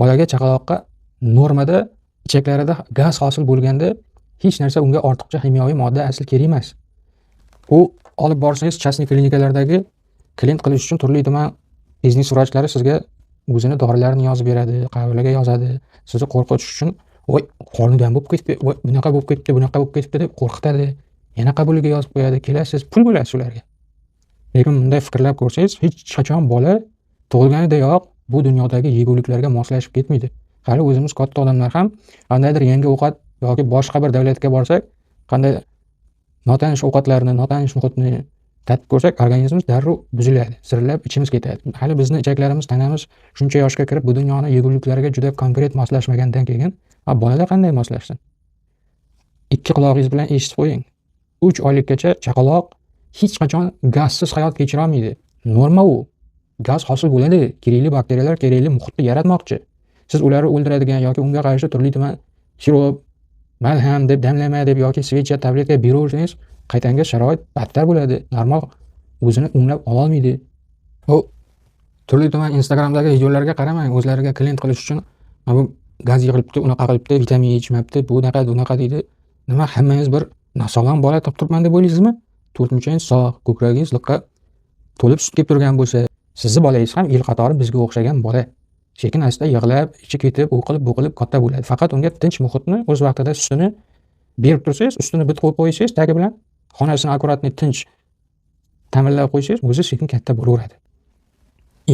bolaga chaqaloqqa normada ichaklarida gaz hosil bo'lganda hech narsa unga ortiqcha kimyoviy modda asl kerak emas. U olib borsangiz частный klinikalardagi klient qilish uchun turli tuman biznes vrachlari sizga o'zini dorilarini yozib beradi, qavilaga yozadi. Sizni qo'rqitish uchun voy qornidan bo'lib ketdi, voy bunaqa bo'lib ketdi deb qo'rqitadi. Yana qabuliga yozib qo'yadi. Kelasiz, pul bo'lasiz ularga. Lekin bunday fikrlab ko'rsangiz, hech qachon bola tug'ilganidayoq bu dunyodagi yeguliklarga moslashib ketmaydi. Hali o'zimiz katta odamlar ham qandaydir yangi ovqat yoki boshqa bir davlatga borsak, qanday notanish ovqatlarni, notanish muhitni tatib ko'rsak, organizmimiz darrov buziladi, sirlab ichimiz ketadi. Hali bizni ichaklarimiz, tanamiz shuncha yoshga kirib bu dunyoning yeguliklariga juda konkret moslashmagandan keyin, bolada qanday moslashsin? Ikki qulog'ingiz bilan eshitib qo'ying. 3 oylikgacha chaqaloq hech qachon gazsiz hayot kechira olmaydi. Norma u. Gaz hosil bo'ladi, kerakli bakteriyalar kerakli muhitni yaratmoqchi. Siz ularni o'ldiradigan yoki unga qarshi turli tuman sirop, malham deb damlama deb yoki svecha tabletka beraversangiz, qaytanga sharoit battar bo'ladi. Normal o'zini o'nglab ola olmaydi. U turli tuman Instagramdagi videolarga qaramang, o'zlariga klient qilish uchun bu gaz yig'ilibdi, unaqa qilibdi, vitamin yetishmabdi, bunaqa deydi. Nima hammangiz bir nasog'lom bola topib turibman deb o'ylaysizmi? To'rtmuchangiz sog', ko'kragingiz liqqa to'lib sut kelib turgan bo'lsa, sizni bolangiz ham yil qatori bizga o'xshagan bola. Sekin asta yig'lab, ichi ketib, bu qilib katta bo'ladi. Faqat unga tinch muhitni o'z vaqtida sutini berib tursangiz, ustini bit qo'yib qo'ysangiz, tagi bilan xonasini akkuratni tinch ta'minlab qo'ysangiz, o'zi sekin katta bo'laveradi.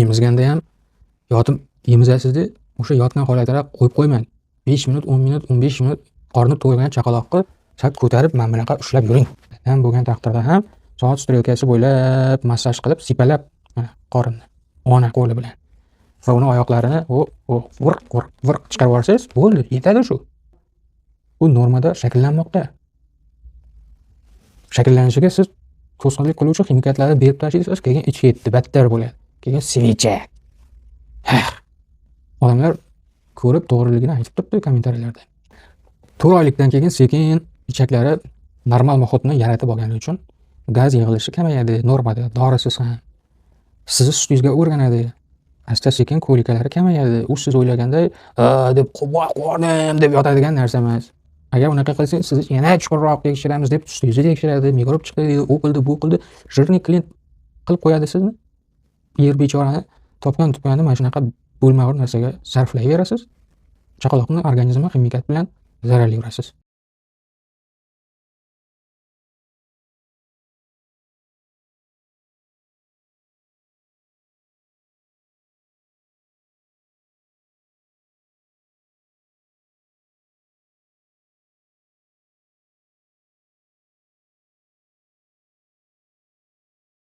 Emizganda ham yotib emizasizda o'sha yotgan holatida qo'yib qo'ymang. 5 minut, 10 minut, 15 minut qorni to'ygan chaqaloqni sal ko'tarib mana bunaqa ushlab yuring. Ham bo'lgan taqdirda ham soat strelkasi bo'ylab massaj qilib, sipalab qorinni ona qo'li bilan va uni oyoqlarini virq chiqarib olsangiz, bo'ldi, yetadi shu. U normada shakllanmoqda. Shakllanishiga siz to'sqinlik qiluvchi ximikatlarni berib tashlaysiz, keyin ichi yetdi, battar bo'ladi. Keyin svecha. Odamlar ko'rib to'g'riligini aytib turibdi kommentariyalarda. 4 oylikdan keyin sekin ichaklari normal muhitni yaratib olgani uchun gaz yig'ilishi kamayadi, normada, dorisiz ham. Sizni sutingizga o'rganadi. Asta-sekin kolikalari kamayadi. U siz o'ylaganday, deb qornim deb yotadigan narsa emas. Agar unaqa qilsangiz, siz yana chuqurroq tekshiramiz deb sutingizni tekshiradi, mikrop chiqdi, u qildi, bu qildi. Jирный klient qilib qo'yadi sizni. Yer bechorani topgan-tutganini mana shunaqa bo'lmag'ur narsaga sarflayverasiz. Chaqaloqning organizmi ximikat bilan zararlayverasiz.